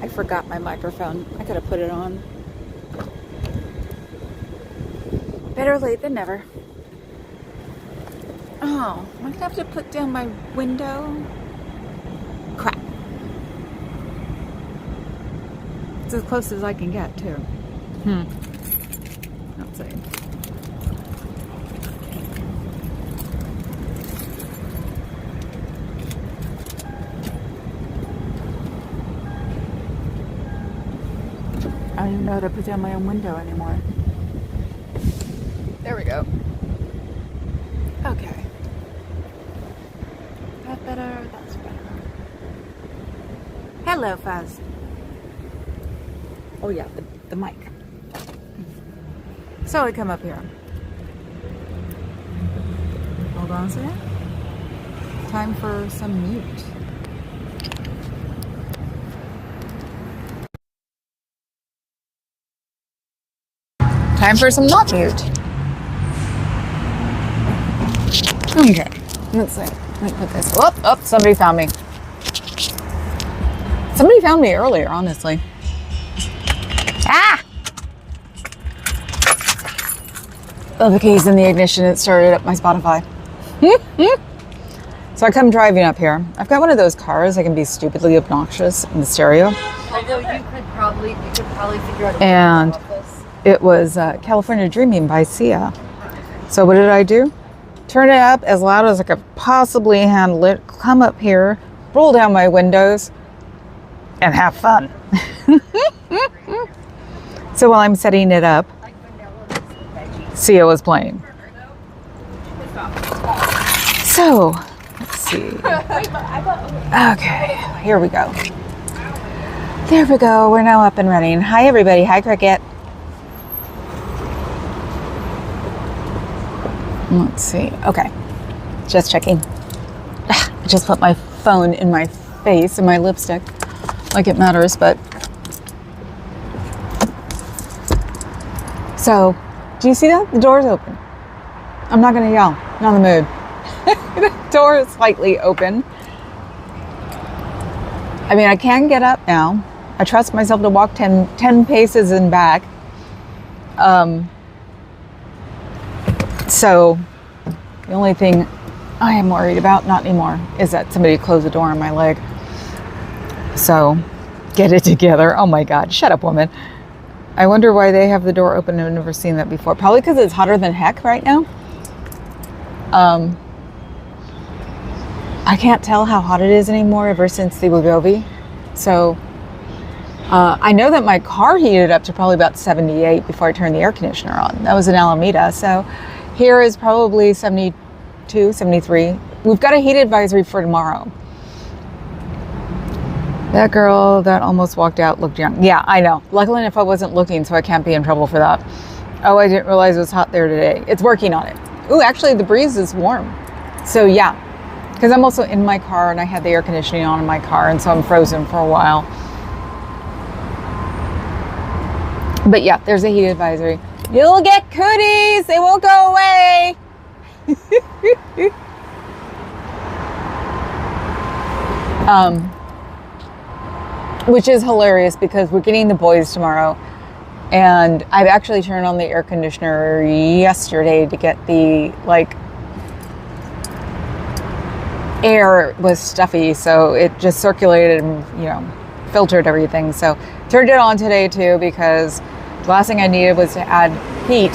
I forgot my microphone. I gotta put it on. Better late than never. Oh, I'm gonna have to put down my window. Crap. It's as close as I can get, too. Let's see. I don't even know how to put down my own window anymore. There we go. Okay. That better? That's better. Hello, Fuzz. Oh yeah, the mic. So I come up here. Hold on a second. Time for some mute. Time for some not mute. Okay, let's see. Let me put this. Oh, somebody found me. Somebody found me earlier, honestly. Ah! Oh, the key's in the ignition. It started up my Spotify. So I come driving up here. I've got one of those cars that can be stupidly obnoxious in the stereo. Although you could probably figure out a way And to off this. it was California Dreaming by Sia. So what did I do? Turn it up as loud as I could possibly handle it. Come up here, roll down my windows, and have fun. So while I'm setting it up, Sia was playing. So, let's see. Okay, here we go. There we go. We're now up and running. Hi, everybody. Hi, Cricket. Let's see. Okay, just checking. I just put my phone in my face and my lipstick, like it matters, but. So, do you see that? The door's open. I'm not going to yell. Not in the mood. The door is slightly open. I mean, I can get up now. I trust myself to walk 10 paces and back. So, the only thing I am worried about, not anymore, is that somebody closed the door on my leg. So, get it together. Oh my God, shut up, woman. I wonder why they have the door open. I've never seen that before. Probably because it's hotter than heck right now. I can't tell how hot it is anymore ever since the Wegovy. So, I know that my car heated up to probably about 78 before I turned the air conditioner on. That was in Alameda. So, here is probably 72, 73. We've got a heat advisory for tomorrow. That girl that almost walked out looked young. Yeah, I know. Luckily enough, I wasn't looking, so I can't be in trouble for that. Oh, I didn't realize it was hot there today. It's working on it. Ooh, actually, the breeze is warm. So, yeah. Because I'm also in my car, and I had the air conditioning on in my car, and so I'm frozen for a while. But, yeah, there's a heat advisory. You'll get cooties! They won't go away! Which is hilarious because we're getting the boys tomorrow, and I've actually turned on the air conditioner yesterday to get the air was stuffy, so it just circulated and filtered everything. So turned it on today too because the last thing I needed was to add heat.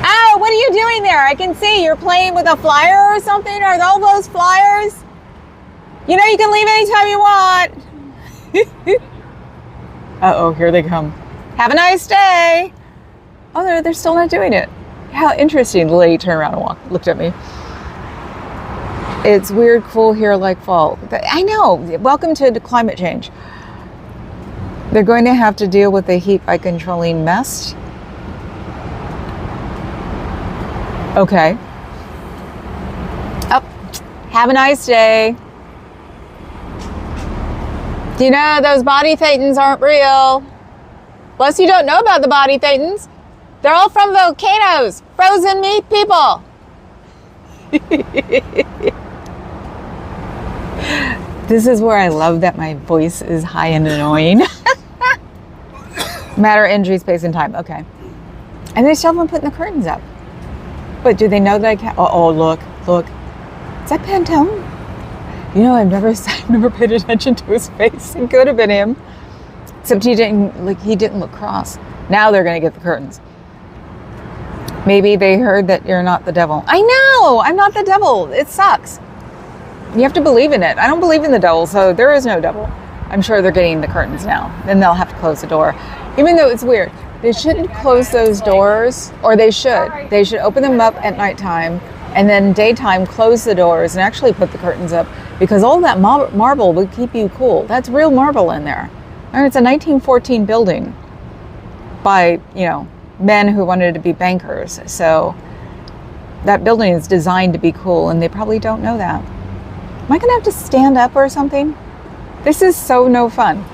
Ow, what are you doing there? I can see you're playing with a flyer or something. Are all those flyers? You know you can leave anytime you want. Uh-oh, here they come. Have a nice day. Oh, they're still not doing it. How interesting. The lady turned around and looked at me. It's weird, cool here like fall. I know. Welcome to climate change. They're going to have to deal with the heat by controlling mist. Okay. Oh, have a nice day. Do you know those body thetans aren't real? Plus, you don't know about the body thetans. They're all from volcanoes. Frozen meat people. This is where I love that my voice is high and annoying. Matter, energy, space, and time. Okay. And they still haven't put the curtains up. But do they know that I can't? Oh, look. Is that Pantone? You know, I've never paid attention to his face. It could have been him. Except he didn't look cross. Now they're going to get the curtains. Maybe they heard that you're not the devil. I know! I'm not the devil. It sucks. You have to believe in it. I don't believe in the devil, so there is no devil. I'm sure they're getting the curtains now. Then they'll have to close the door. Even though it's weird. They shouldn't close those doors, or they should. They should open them up at nighttime, and then daytime close the doors and actually put the curtains up, because all that marble would keep you cool. That's real marble in there. And it's a 1914 building by, men who wanted to be bankers. So that building is designed to be cool, and they probably don't know that. Am I gonna have to stand up or something? This is so no fun.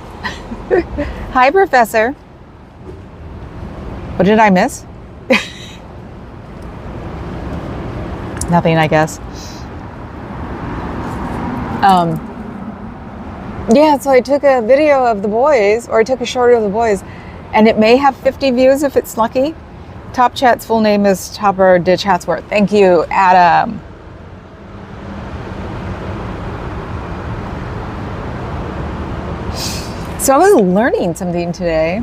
Hi, Professor. What did I miss? Nothing, I guess. Yeah, so I took a video of the boys, or I took a short of the boys, and it may have 50 views if it's lucky. Top Chat's full name is Topper de Chatsworth. Thank you, Adam. So I was learning something today.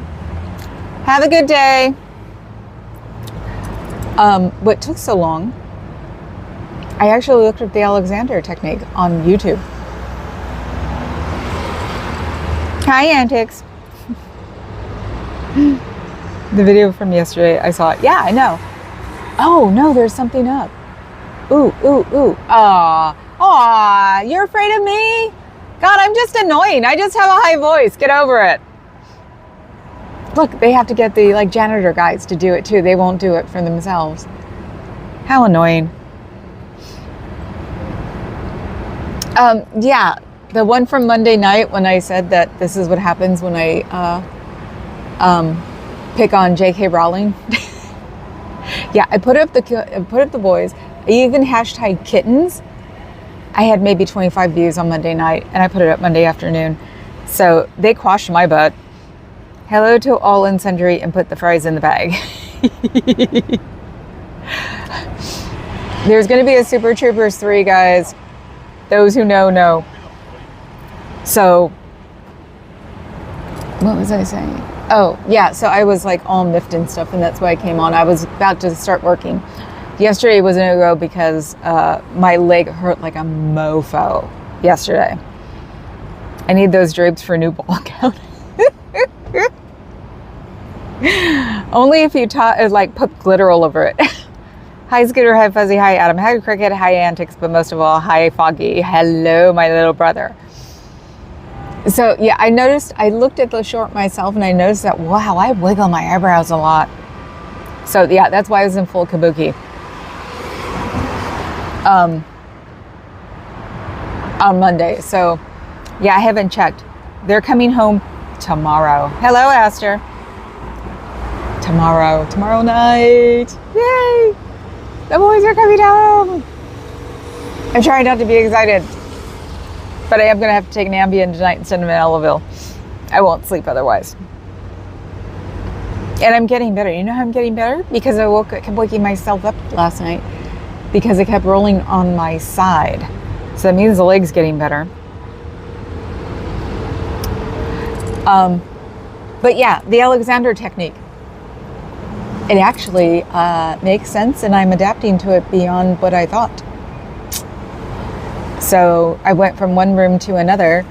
Have a good day. What took so long, I actually looked up the Alexander technique on YouTube. Hi, Antics. The video from yesterday, I saw it. Yeah, I know. Oh, no, there's something up. Ooh. Aw, you're afraid of me? God, I'm just annoying. I just have a high voice. Get over it. Look, they have to get the janitor guys to do it too. They won't do it for themselves. How annoying. Yeah, the one from Monday night when I said that this is what happens when I pick on J.K. Rowling. Yeah, I put up the boys. I even hashtag kittens. I had maybe 25 views on Monday night, and I put it up Monday afternoon. So they quashed my butt. Hello to all and sundry, and put the fries in the bag. There's going to be a Super Troopers 3, guys. Those who know. So, what was I saying? Oh, yeah, so I was all miffed and stuff, and that's why I came on. I was about to start working. Yesterday was a no-go because my leg hurt like a mofo yesterday. I need those drapes for a new ball gown. Only if you put glitter all over it. Hi, Scooter. Hi, Fuzzy. Hi, Adam. Hi, Cricket. Hi, Antics. But most of all, hi, Foggy. Hello, my little brother. So, yeah, I looked at the short myself, and I noticed that, wow, I wiggle my eyebrows a lot. So, yeah, that's why I was in full kabuki. On Monday. So, yeah, I haven't checked. They're coming home tomorrow. Hello, Aster. Tomorrow night. Yay! The boys are coming home. I'm trying not to be excited, but I am going to have to take an Ambien tonight instead of an Elavil. I won't sleep otherwise. And I'm getting better. You know how I'm getting better? Because I kept waking myself up last night because I kept rolling on my side. So that means the leg's getting better. But yeah, the Alexander technique. It actually makes sense, and I'm adapting to it beyond what I thought. So I went from one room to another,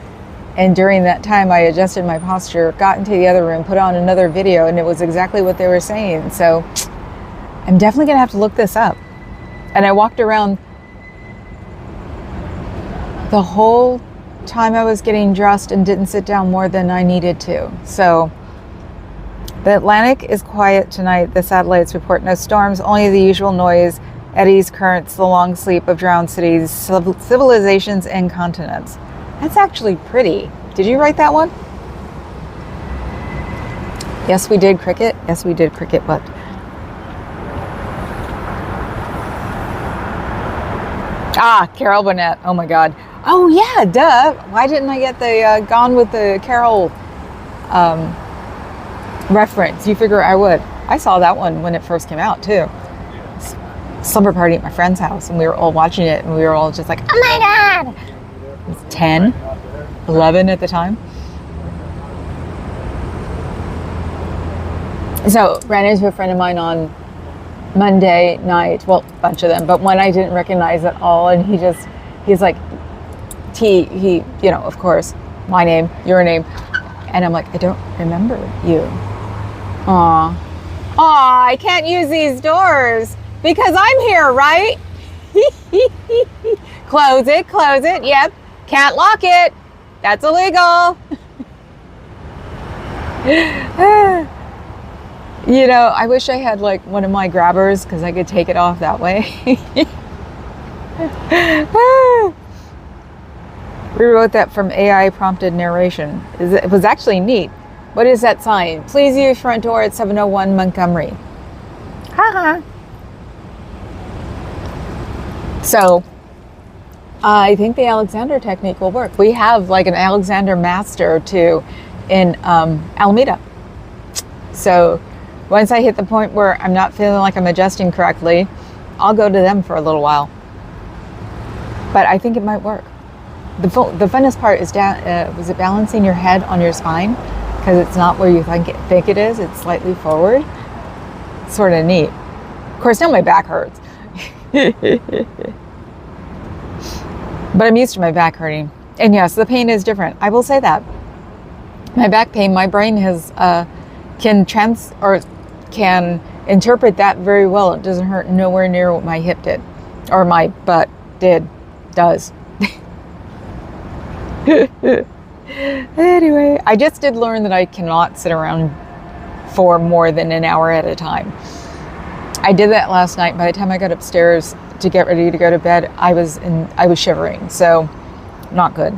and during that time I adjusted my posture, got into the other room, put on another video, and it was exactly what they were saying. So I'm definitely gonna have to look this up. And I walked around the whole time I was getting dressed and didn't sit down more than I needed to. So the Atlantic is quiet tonight. The satellites report no storms, only the usual noise, eddies, currents, the long sleep of drowned cities, civilizations, and continents. That's actually pretty. Did you write that one? Yes, we did, Cricket. Yes, we did, Cricket. What? Ah, Carol Burnett. Oh my God. Oh yeah, duh. Why didn't I get the Gone with the Carol reference? You figure I would. I saw that one when it first came out too. Slumber party at my friend's house, and we were all watching it, and we were all just like, oh my god. It was 10, 11 at the time. So ran into a friend of mine on Monday night, well, a bunch of them, but one I didn't recognize at all, and he's like, he, you know, of course, my name, your name, and I'm like, I don't remember you. Aw, I can't use these doors because I'm here, right? Close it, yep, can't lock it, that's illegal. You know, I wish I had like one of my grabbers because I could take it off that way. We wrote that from AI prompted narration. It was actually neat. What is that sign? Please use front door at 701 Montgomery. Haha. So, I think the Alexander technique will work. We have like an Alexander master too in Alameda. So, once I hit the point where I'm not feeling like I'm adjusting correctly, I'll go to them for a little while. But I think it might work. The funnest part is was it balancing your head on your spine? Because it's not where you think it is. It's slightly forward. Sort of neat. Of course, now my back hurts. But I'm used to my back hurting. And yes, the pain is different. I will say that. My back pain, my brain has can interpret that very well. It doesn't hurt nowhere near what my hip did. Or my butt does. Anyway, I just did learn that I cannot sit around for more than an hour at a time. I did that last night. By the time I got upstairs to get ready to go to bed, I was shivering, so not good.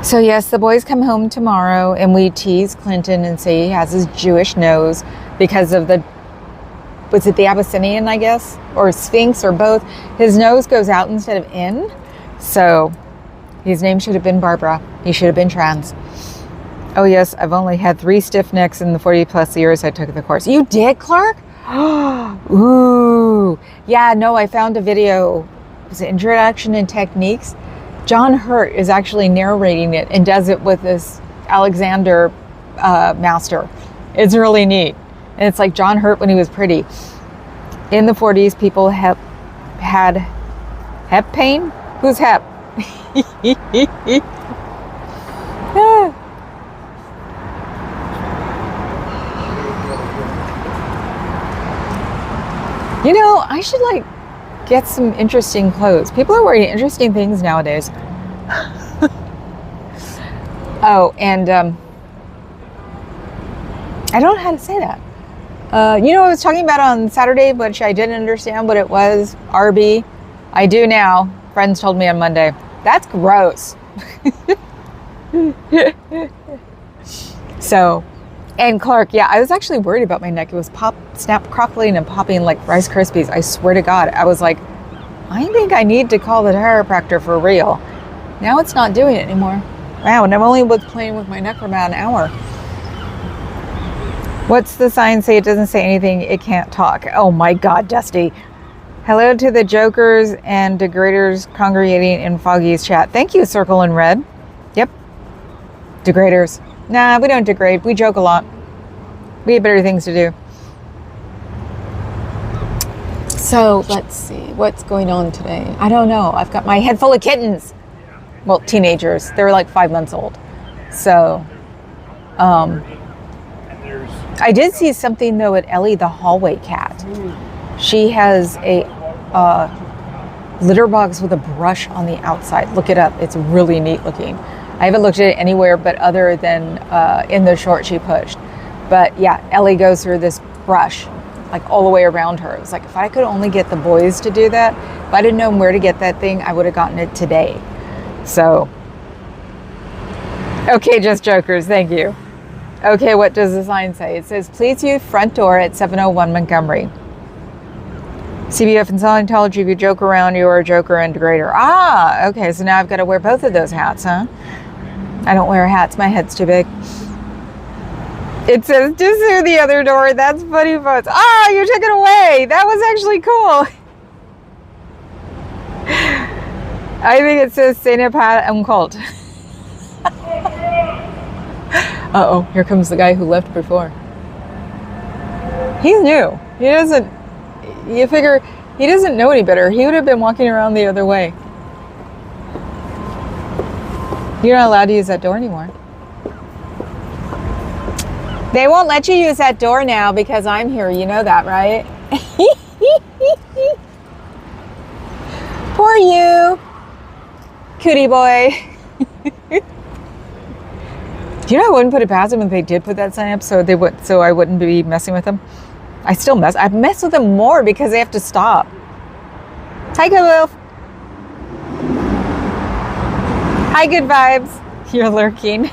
So yes, the boys come home tomorrow, and we tease Clinton and say he has his Jewish nose because of was it the Abyssinian, I guess, or Sphinx, or both. His nose goes out instead of in. So his name should have been Barbara. He should have been trans. Oh yes, I've only had 3 stiff necks in the 40 plus years I took the course. You did, Clark? Ooh. Yeah, no, I found a video. It was Introduction and Techniques. John Hurt is actually narrating it and does it with this Alexander master. It's really neat. And it's like John Hurt when he was pretty. In the 40s, people had hep pain. Who's hep? You know, I should like get some interesting clothes. People are wearing interesting things nowadays. Oh, and I don't know how to say that. You know what I was talking about on Saturday, which I didn't understand what it was? RB. I do now. Friends told me on Monday. That's gross. So, and Clark, yeah, I was actually worried about my neck. It was crackling and popping like Rice Krispies. I swear to God. I was like, I think I need to call the chiropractor for real. Now it's not doing it anymore. Wow, and I've only been playing with my neck for about an hour. What's the sign say? It doesn't say anything. It can't talk. Oh my God, Dusty. Hello to the jokers and degraders congregating in Foggy's chat. Thank you, Circle in Red. Yep. Degraders. Nah, we don't degrade. We joke a lot. We have better things to do. So let's see. What's going on today? I don't know. I've got my head full of kittens. Well, teenagers. They're like 5 months old. So, I did see something though at Ellie, the hallway cat. She has a litter box with a brush on the outside. Look it up. It's really neat looking. I haven't looked at it anywhere but other than in the short she pushed. But yeah, Ellie goes through this brush like all the way around her. It was like, if I could only get the boys to do that, if I didn't know where to get that thing, I would have gotten it today. So, okay, just jokers. Thank you. Okay, what does the sign say? It says, please use front door at 701 Montgomery. CBF and Scientology, if you joke around, you are a joker and degrader. Ah, okay, so now I've got to wear both of those hats, huh? I don't wear hats, my head's too big. It says, just through the other door. That's funny, folks. Ah, you took it away. That was actually cool. I think it says Santa Pat Cult. Uh-oh, here comes the guy who left before. He's new. He doesn't, you figure, he doesn't know any better. He would have been walking around the other way. You're not allowed to use that door anymore. They won't let you use that door now because I'm here. You know that, right? Poor you, cootie boy. Do you know I wouldn't put it past them if they did put that sign up so I wouldn't be messing with them? I mess with them more because they have to stop. Hi, good wolf. Hi, good vibes. You're lurking.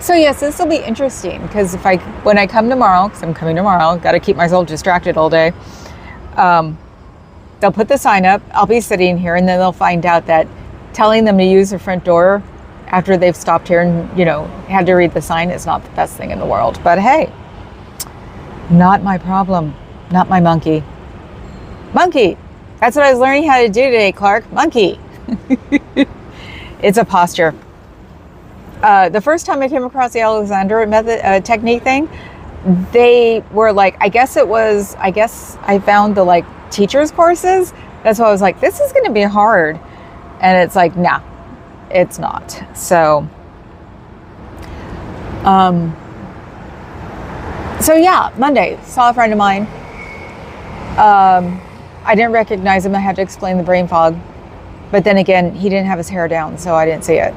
So yes, this will be interesting because when I come tomorrow, because I'm coming tomorrow, got to keep myself distracted all day. They'll put the sign up. I'll be sitting here, and then they'll find out that telling them to use the front door after they've stopped here and, had to read the sign is not the best thing in the world. But hey, not my problem. Not my monkey. Monkey. That's what I was learning how to do today, Clark. Monkey. It's a posture. The first time I came across the Alexander method technique thing, they were like, I guess I found the teachers courses. That's why I was like, this is going to be hard. And it's like, nah, it's not. So, yeah, Monday, saw a friend of mine. I didn't recognize him. I had to explain the brain fog. But then again, he didn't have his hair down, so I didn't see it.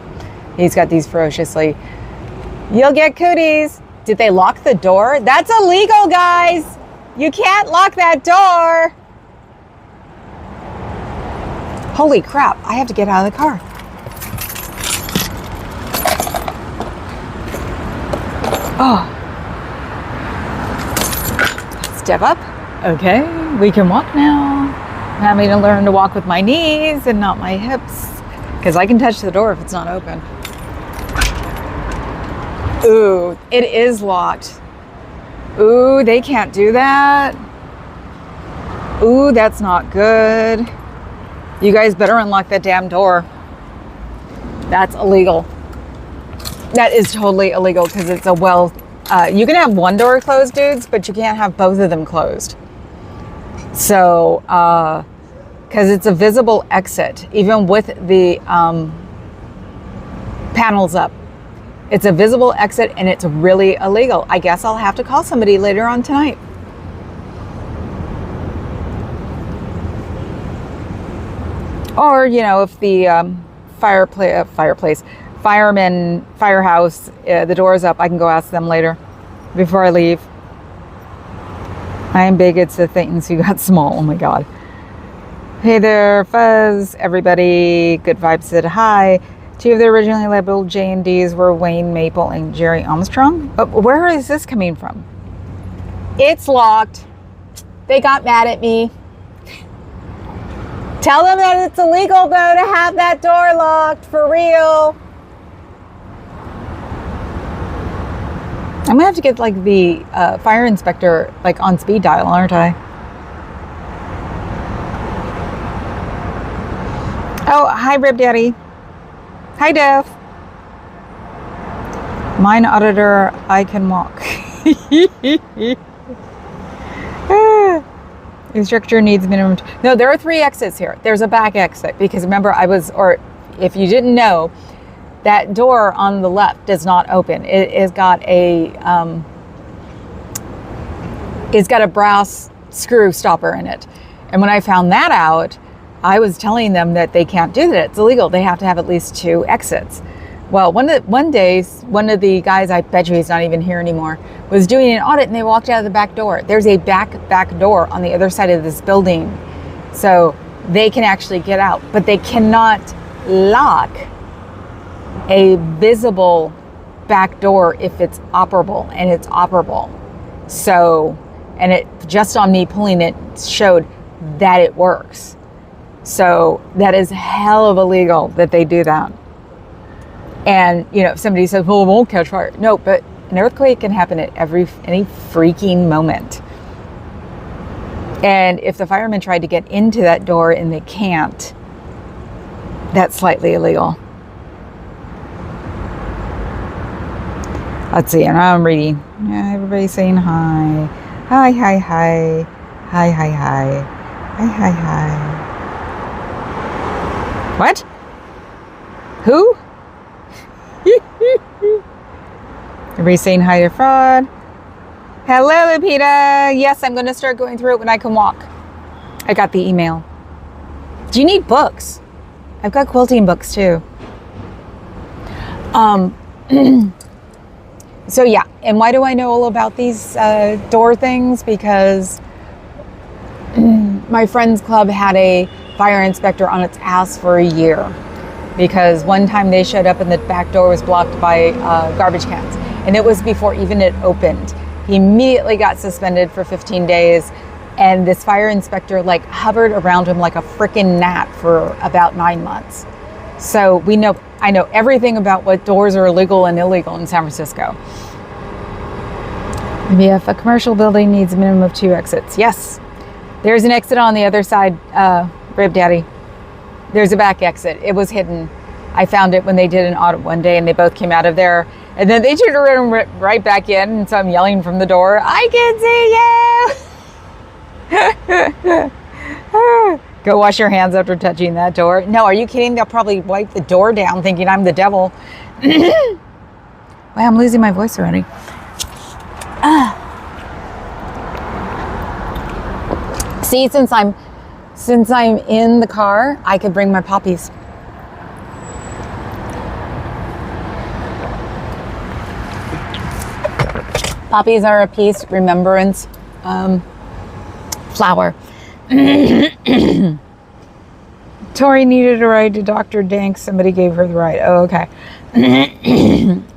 He's got these ferociously, you'll get cooties. Did they lock the door? That's illegal, guys. You can't lock that door. Holy crap, I have to get out of the car. Oh. Step up. Okay, we can walk now. I'm having to learn to walk with my knees and not my hips because I can touch the door if it's not open. Ooh, it is locked. Ooh, they can't do that. Ooh, that's not good. You guys better unlock that damn door. That's illegal. That is totally illegal because it's a you can have one door closed, dudes, but you can't have both of them closed. So, because it's a visible exit, even with the panels up. It's a visible exit and it's really illegal. I guess I'll have to call somebody later on tonight. Or, if the firehouse, the door's up, I can go ask them later before I leave. I am big, it's the things you got small. Oh my God. Hey there, Fuzz, everybody. Good Vibes said hi. Two of the originally labeled J&Ds were Wayne Maple and Jerry Armstrong. Where is this coming from? It's locked. They got mad at me. Tell them that it's illegal, though, to have that door locked, for real. I'm gonna have to get the fire inspector on speed dial, aren't I? Oh, hi, Rib Daddy. Hi, Dev. Mine auditor, I can walk. Instructor needs minimum. No, there are 3 exits here. There's a back exit because remember if you didn't know, that door on the left does not open. It's got a brass screw stopper in it. And when I found that out, I was telling them that they can't do that. It's illegal. They have to have at least 2 exits. Well, one day, one of the guys, I bet you he's not even here anymore, was doing an audit and they walked out of the back door. There's a back door on the other side of this building. So they can actually get out, but they cannot lock a visible back door if it's operable, and it's operable. So And it just on me pulling it showed that it works. So that is hell of illegal that they do that. And, you know, if somebody says, well, it won't catch fire. No, but an earthquake can happen at any freaking moment. And if the firemen tried to get into that door and they can't, that's slightly illegal. Let's see, and I'm reading. Yeah, everybody's saying hi. Hi, hi, hi. Hi, hi, hi. Hi, hi, hi. What? Who? Everybody's saying hi to Fraud. Hello, Lupita. Yes, I'm going to start going through it when I can walk. I got the email. Do you need books? I've got quilting books too. So yeah, and why do I know all about these door things? Because my friend's club had a fire inspector on its ass for a year. Because one time they showed up and the back door was blocked by garbage cans. And it was before even it opened. He immediately got suspended for 15 days. And this fire inspector like hovered around him like a freaking gnat for about 9 months. So I know everything about what doors are illegal and illegal in San Francisco. Maybe if a commercial building needs a minimum of 2 exits. Yes, there's an exit on the other side, Rib Daddy. There's a back exit. It was hidden. I found it when they did an audit one day and they both came out of there. And then they turned around right back in. And so I'm yelling from the door, I can see you! Go wash your hands after touching that door. No, are you kidding? They'll probably wipe the door down thinking I'm the devil. Wow, I'm losing my voice already. See, since I'm in the car, I could bring my poppies. Poppies are a peace remembrance flower. Tori needed a ride to Dr. Dank. Somebody gave her the ride. Oh, okay.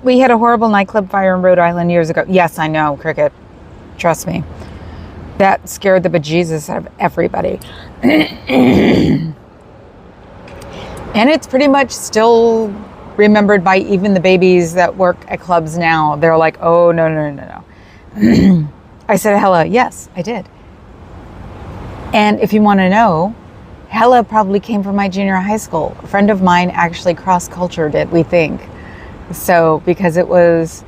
We had a horrible nightclub fire in Rhode Island years ago. Yes, I know, Cricket. Trust me. That scared the bejesus out of everybody. And it's pretty much still remembered by even the babies that work at clubs now. They're like, oh, no. I said, Hella, yes, I did. And if you want to know, Hella probably came from my junior high school. A friend of mine actually cross-cultured it, we think. So, because it was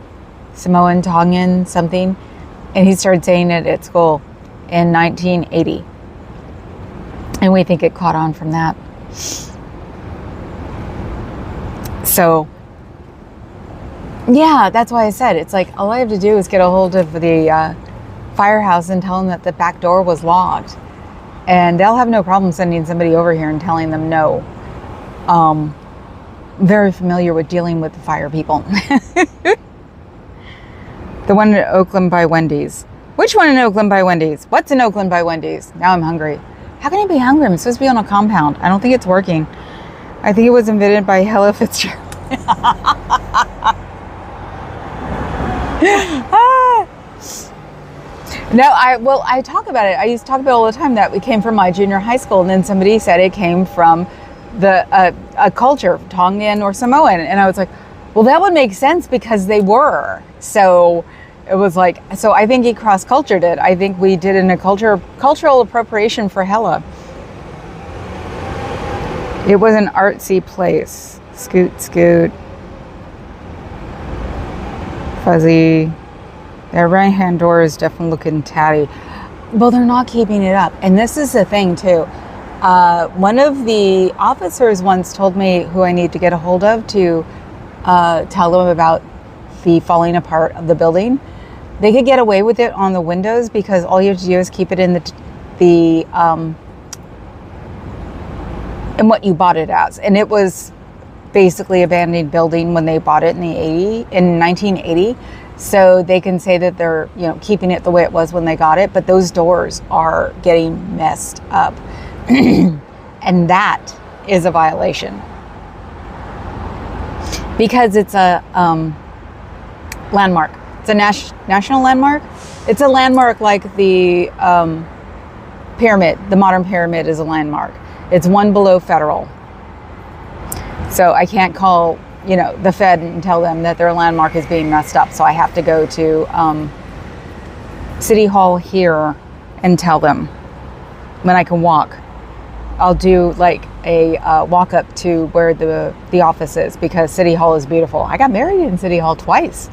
Samoan, Tongan, something, and he started saying it at school in 1980. And we think it caught on from that. So, yeah, that's why I said, it's like, all I have to do is get a hold of the firehouse and tell them that the back door was locked. And they'll have no problem sending somebody over here and telling them no. Very familiar with dealing with the fire people. The one in Oakland by Wendy's. Which one in Oakland by Wendy's? What's in Oakland by Wendy's? Now I'm hungry. How can I be hungry? I'm supposed to be on a compound. I don't think it's working. I think it was invented by Hella Fitzgerald. No, I talk about it. I used to talk about it all the time that we came from my junior high school, and then somebody said it came from a culture, Tongan or Samoan, and I was like, well, that would make sense because they were. So it was like, so I think he cross-cultured it. I think we did in a cultural appropriation for Hella. It was an artsy place. Scoot, scoot. Fuzzy. Their right-hand door is definitely looking tatty. Well, they're not keeping it up. And this is the thing, too. One of the officers once told me who I need to get a hold of to tell them about the falling apart of the building. They could get away with it on the windows because all you have to do is keep it in in what you bought it as. And it was basically abandoned building when they bought it in 1980. So they can say that they're, keeping it the way it was when they got it, but those doors are getting messed up. And that is a violation. Because it's a landmark. It's a national landmark. It's a landmark like the pyramid. The modern pyramid is a landmark. It's one below federal. So I can't call, the Fed and tell them that their landmark is being messed up. So I have to go to City Hall here and tell them when I can walk. I'll do like a walk up to where the office is, because City Hall is beautiful. I got married in City Hall twice.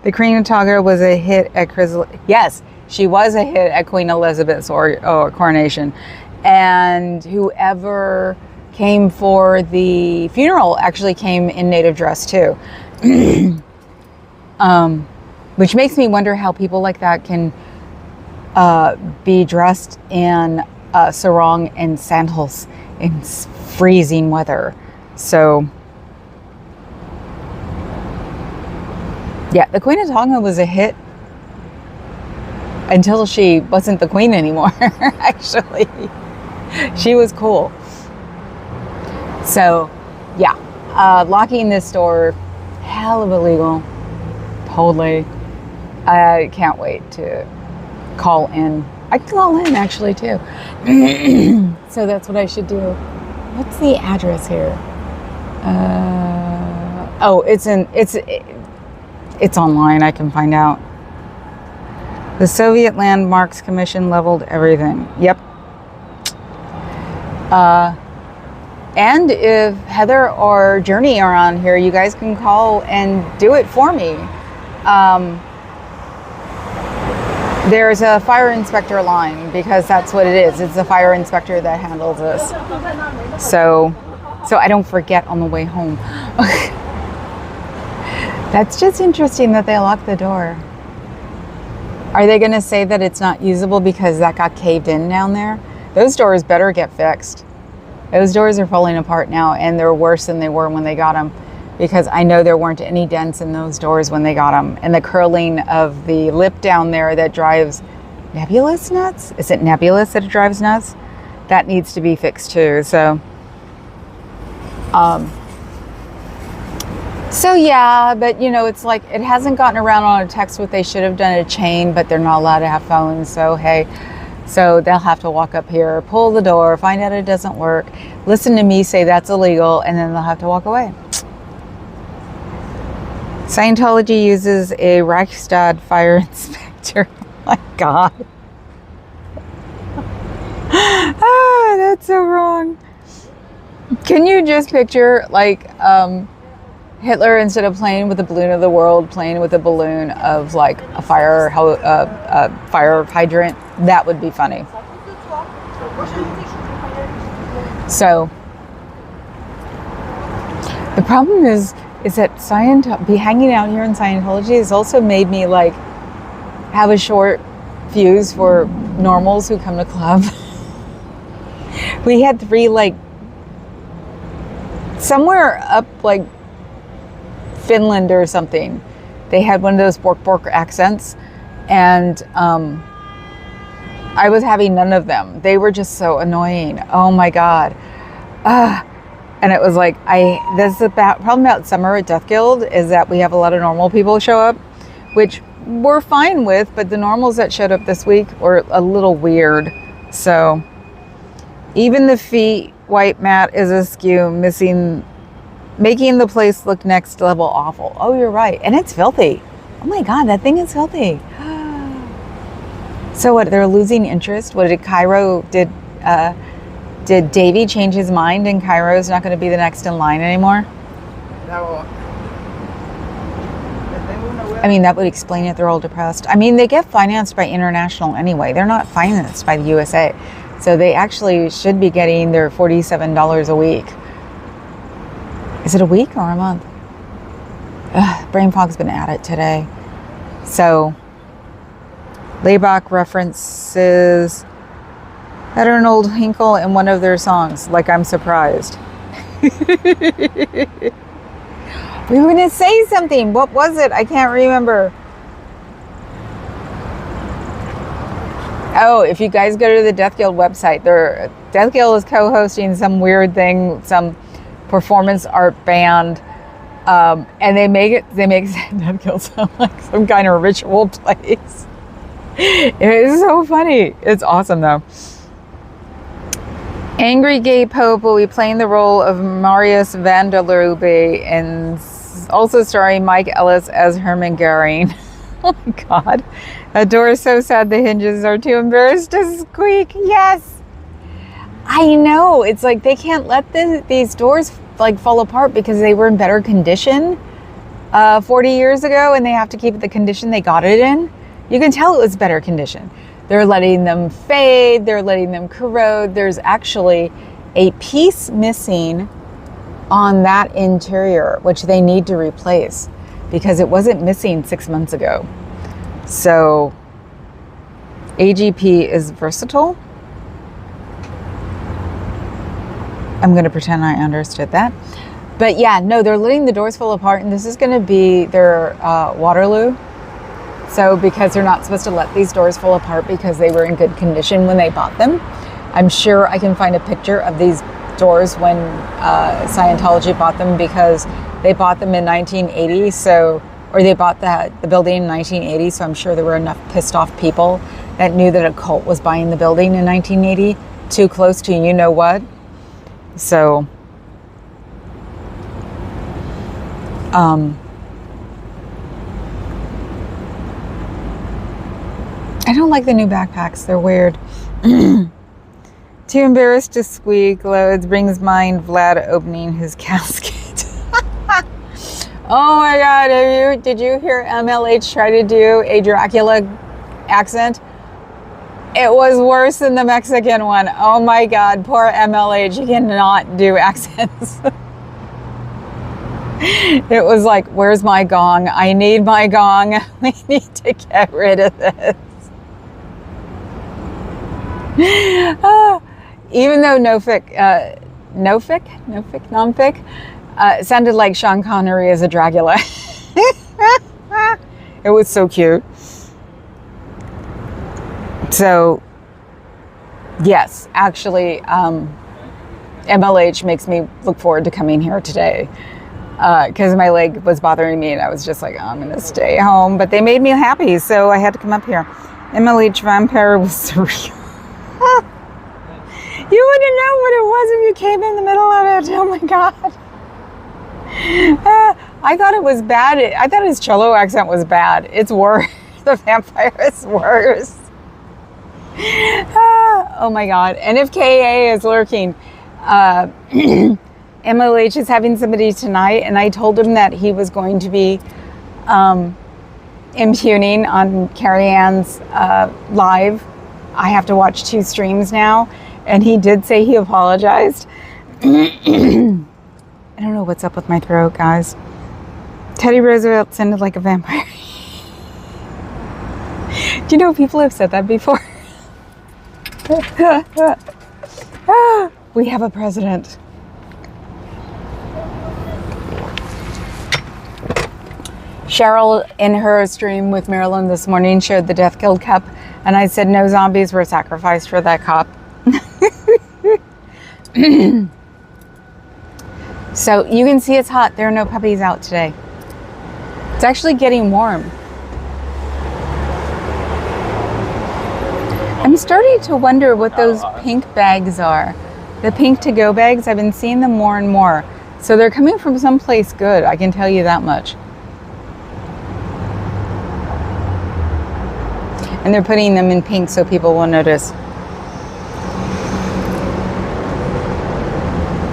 The Queen of Tonga was a hit at Yes, she was a hit at Queen Elizabeth's or coronation. And whoever came for the funeral actually came in native dress too. Which makes me wonder how people like that can be dressed in sarong and sandals in freezing weather. So yeah, the Queen of Tonga was a hit until she wasn't the queen anymore. Actually, she was cool. So yeah, locking this door, hell of illegal. Totally. I can't wait to call in. I can call in actually too. So that's what I should do. What's the address here? It's online. I can find out. The Soviet Landmarks Commission leveled everything. Yep. And if Heather or Journey are on here, you guys can call and do it for me. There's a fire inspector line, because that's what it is. It's a fire inspector that handles this. So I don't forget on the way home. That's just interesting that they locked the door. Are they going to say that it's not usable because that got caved in down there? Those doors better get fixed. Those doors are falling apart now, and they're worse than they were when they got them, because I know there weren't any dents in those doors when they got them. And the curling of the lip down there that drives Nebulous nuts? Is it Nebulous that it drives nuts? That needs to be fixed too. So yeah, but it's like it hasn't gotten around on a text what they should have done a chain, but they're not allowed to have phones. So hey, so they'll have to walk up here, pull the door, find out it doesn't work, listen to me say that's illegal, and then they'll have to walk away. Scientology uses a Reichstag fire inspector. Oh my God. That's so wrong. Can you just picture like Hitler, instead of playing with the balloon of the world, playing with a balloon of like a fire hydrant? That would be funny. So the problem is that hanging out here in Scientology has also made me like have a short fuse for normals who come to club. We had 3 like somewhere up like Finland or something. They had one of those bork accents, and I was having none of them. They were just so annoying. Oh my God. And it was like, this is the problem about summer at Death Guild, is that we have a lot of normal people show up, which we're fine with, but the normals that showed up this week were a little weird. So even the feet white mat is askew, making the place look next level awful. Oh, you're right. And it's filthy. Oh my God, that thing is filthy. So what, they're losing interest? What did Cairo, did Davey change his mind and Cairo's not going to be the next in line anymore? I mean, that would explain it. They're all depressed. I mean, they get financed by international anyway. They're not financed by the USA. So they actually should be getting their $47 a week. Is it a week or a month? Brain fog's been at it today. So Laybach references Arnold Hinkle in one of their songs, like I'm surprised. We were going to say something. What was it? I can't remember. Oh, if you guys go to the Death Guild website, Death Guild is co-hosting some weird thing, some performance art band And they make Sandusky sound like some kind of ritual place. It is so funny. It's awesome though. Angry Gay Pope will be playing the role of Marius van der Lubbe, and also starring Mike Ellis as Herman Goering. Oh my God. That door is so sad the hinges are too embarrassed to squeak. Yes. I know. It's like they can't let these doors like fall apart because they were in better condition 40 years ago, and they have to keep the condition they got it in. You can tell it was better condition. They're letting them fade. They're letting them corrode. There's actually a piece missing on that interior, which they need to replace because it wasn't missing 6 months ago. So AGP is versatile. I'm going to pretend I understood that. But yeah, no, they're letting the doors fall apart, and this is going to be their Waterloo. So because they're not supposed to let these doors fall apart because they were in good condition when they bought them. I'm sure I can find a picture of these doors when Scientology bought them, because they bought them in 1980. Or they bought the building in 1980. So I'm sure there were enough pissed off people that knew that a cult was buying the building in 1980, too close to you know what. So, I don't like the new backpacks. They're weird. Too embarrassed to squeak. Loads brings mind Vlad opening his casket. Oh my God! Did you hear MLH try to do a Dracula accent? It was worse than the Mexican one. Oh my God, poor MLH. He cannot do accents. It was like, where's my gong? I need my gong. We need to get rid of this. Even though Nofic sounded like Sean Connery as a Dracula. It was so cute. So, yes, actually, MLH makes me look forward to coming here today, because my leg was bothering me and I was just like, oh, I'm going to stay home. But they made me happy, so I had to come up here. MLH Vampire was surreal. You wouldn't know what it was if you came in the middle of it. Oh my God. I thought it was bad. I thought his Cholo accent was bad. It's worse. The vampire is worse. Oh my God. And if KA is lurking, MLH is having somebody tonight, and I told him that he was going to be impugning on Carrie Ann's live. I have to watch 2 streams now, and he did say he apologized. I don't know what's up with my throat, guys. Teddy Roosevelt sounded like a vampire. Do you know people have said that before? We have a president. Cheryl, in her stream with Marilyn this morning, showed the Death Guild cup, and I said no zombies were sacrificed for that cup. So you can see it's hot. There are no puppies out today. It's actually getting warm. I'm starting to wonder what those pink bags are. The pink to-go bags, I've been seeing them more and more. So they're coming from someplace good, I can tell you that much. And they're putting them in pink so people will notice.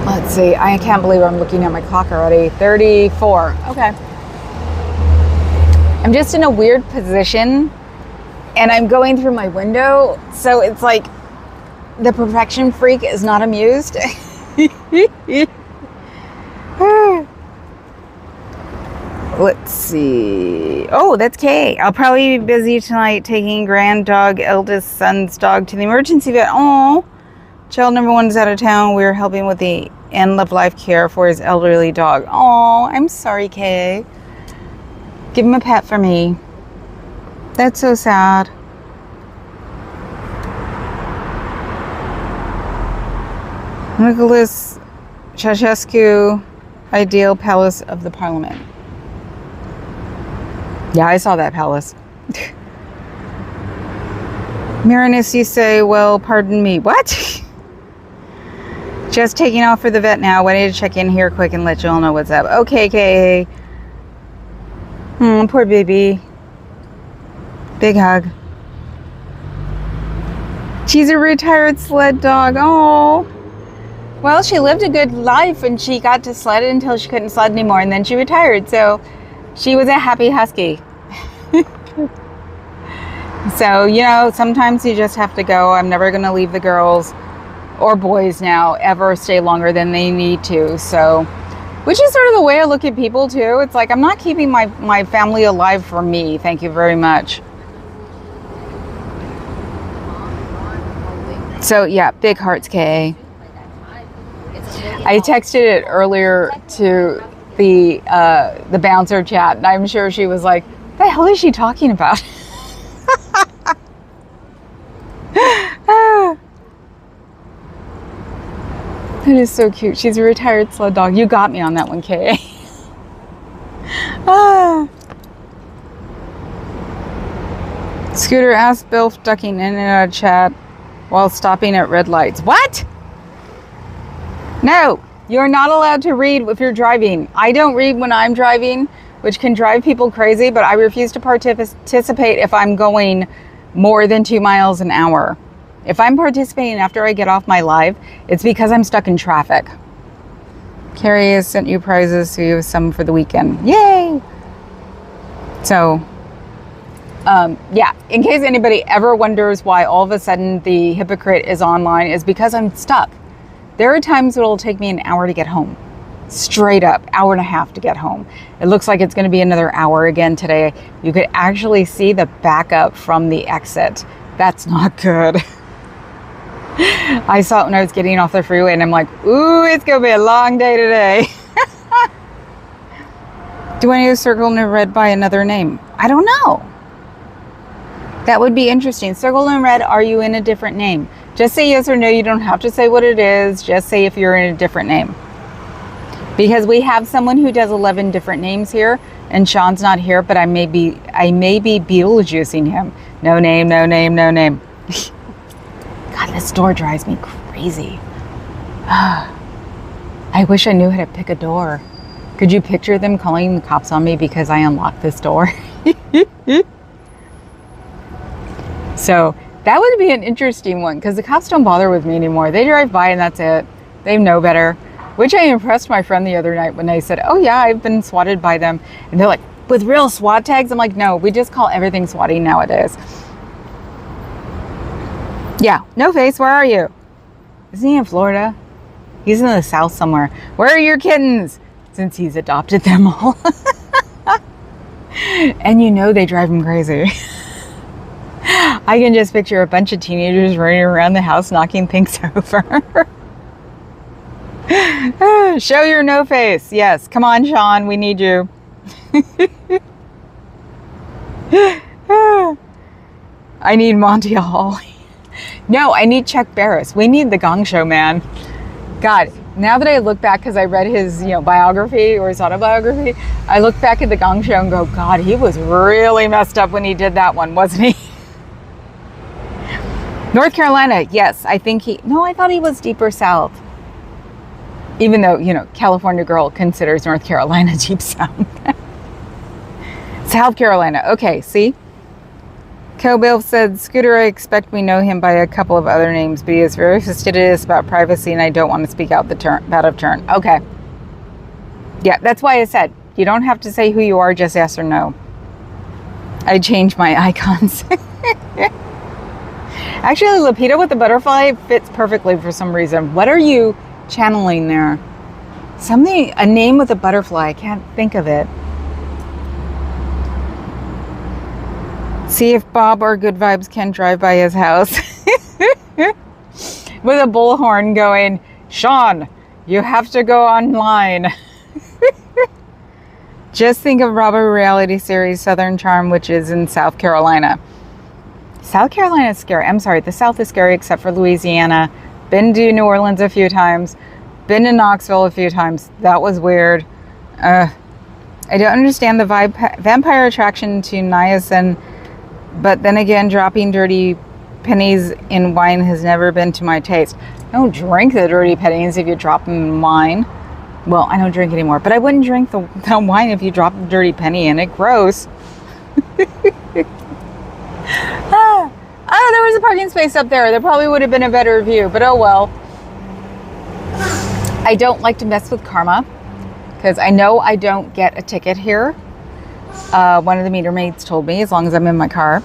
Let's see, I can't believe I'm looking at my clock already. 34, okay. I'm just in a weird position, and I'm going through my window, so it's like the perfection freak is not amused. Let's see. Oh, that's Kay. I'll probably be busy tonight taking grand dog, eldest son's dog to the emergency vet. Oh, child number 1 is out of town. We're helping with the end of life care for his elderly dog. Oh, I'm sorry, Kay. Give him a pet for me. That's so sad. Nicholas Ceausescu ideal palace of the parliament. Yeah, I saw that palace. Marinus, you say, well, pardon me. What? Just taking off for the vet now. Wanted to check in here quick and let you all know what's up. Okay, Kay. Poor baby. Big hug. She's a retired sled dog. Oh. Well, she lived a good life and she got to sled until she couldn't sled anymore, and then she retired. So she was a happy husky. So, you know, sometimes you just have to go. I'm never going to leave the girls or boys now ever stay longer than they need to. So, which is sort of the way I look at people too. It's like, I'm not keeping my family alive for me. Thank you very much. So yeah, big hearts, Kay. I texted it earlier to the bouncer chat, and I'm sure she was like, "What the hell is she talking about?" That is so cute. She's a retired sled dog. You got me on that one, Kay. Scooter asked Bill ducking in and out of chat while stopping at red lights. What? No, you're not allowed to read if you're driving. I don't read when I'm driving, which can drive people crazy, but I refuse to participate if I'm going more than 2 miles an hour. If I'm participating after I get off my live, it's because I'm stuck in traffic. Carrie has sent you prizes, so you have some for the weekend. Yay! So, yeah, in case anybody ever wonders why all of a sudden the hypocrite is online, is because I'm stuck. There are times it'll take me an hour to get home. Straight up, hour and a half to get home. It looks like it's going to be another hour again today. You could actually see the backup from the exit. That's not good. I saw it when I was getting off the freeway, and I'm like, ooh, it's going to be a long day today. Do I need to circle in red by another name? I don't know. That would be interesting. Circle in red, are you in a different name? Just say yes or no. You don't have to say what it is. Just say if you're in a different name. Because we have someone who does 11 different names here, and Sean's not here, but I may be Beetlejuicing him. No name, no name, no name. God, this door drives me crazy. I wish I knew how to pick a door. Could you picture them calling the cops on me because I unlocked this door? So that would be an interesting one, because the cops don't bother with me anymore. They drive by and that's it. They know better. Which I impressed my friend the other night when they said, oh yeah, I've been swatted by them. And they're like, with real SWAT tags? I'm like, no, we just call everything swatting nowadays. Yeah, No Face, where are you? Isn't he in Florida? He's in the South somewhere. Where are your kittens? Since he's adopted them all. And you know they drive him crazy. I can just picture a bunch of teenagers running around the house knocking things over. Show your no face. Yes, come on, Sean, we need you. I need Monty Hall. No, I need Chuck Barris. We need the Gong Show, man. God, now that I look back, because I read his, biography or his autobiography, I look back at the Gong Show and go, God, he was really messed up when he did that one, wasn't he? North Carolina, yes, I thought he was deeper south. Even though, California Girl considers North Carolina deep south. South Carolina, okay, see? Cowbell said, Scooter, I expect we know him by a couple of other names, but he is very fastidious about privacy and I don't want to speak out of turn. Okay. Yeah, that's why I said, you don't have to say who you are, just yes or no. I changed my icons. Actually, Lapita with the butterfly fits perfectly for some reason. What are you channeling there? A name with a butterfly. I can't think of it. See if Bob or Good Vibes can drive by his house. With a bullhorn going, Sean, you have to go online. Just think of Bravo reality series Southern Charm, which is in South Carolina. South Carolina is scary. I'm sorry, the South is scary except for Louisiana. Been to New Orleans a few times. Been to Knoxville a few times. That was weird. I don't understand the vampire attraction to niacin, but then again, dropping dirty pennies in wine has never been to my taste. Don't drink the dirty pennies if you drop them in wine. Well, I don't drink anymore, but I wouldn't drink the wine if you drop a dirty penny in it. Gross. Oh, there was a parking space up there. There probably would have been a better view, but oh well. I don't like to mess with karma because I know I don't get a ticket here. One of the meter maids told me, as long as I'm in my car.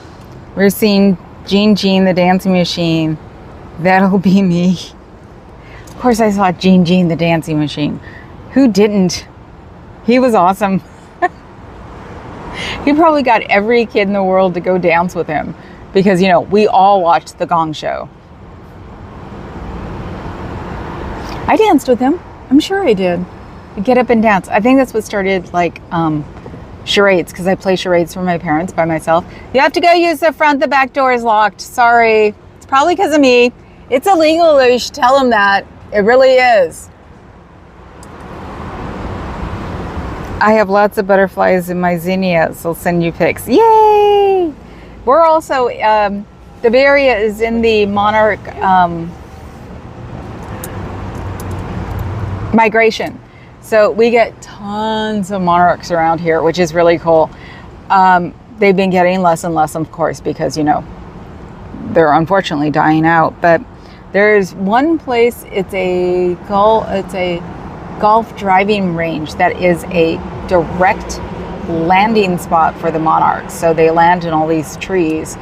We're seeing Gene the Dancing Machine. That'll be me. Of course I saw Gene the Dancing Machine. Who didn't? He was awesome. He probably got every kid in the world to go dance with him because, you know, we all watched The Gong Show. I danced with him. I'm sure I did. Get up and dance. I think that's what started, like, charades, because I play charades for my parents by myself. You have to go use the front. The back door is locked. Sorry. It's probably because of me. It's illegal, though. You should tell them that. It really is. I have lots of butterflies in my zinnias. I'll send you pics. Yay! We're also, the Bay Area is in the monarch migration. So we get tons of monarchs around here, which is really cool. They've been getting less and less, of course, because, you know, they're unfortunately dying out. But there's one place, it's a golf driving range that is a direct landing spot for the monarchs. So they land in all these trees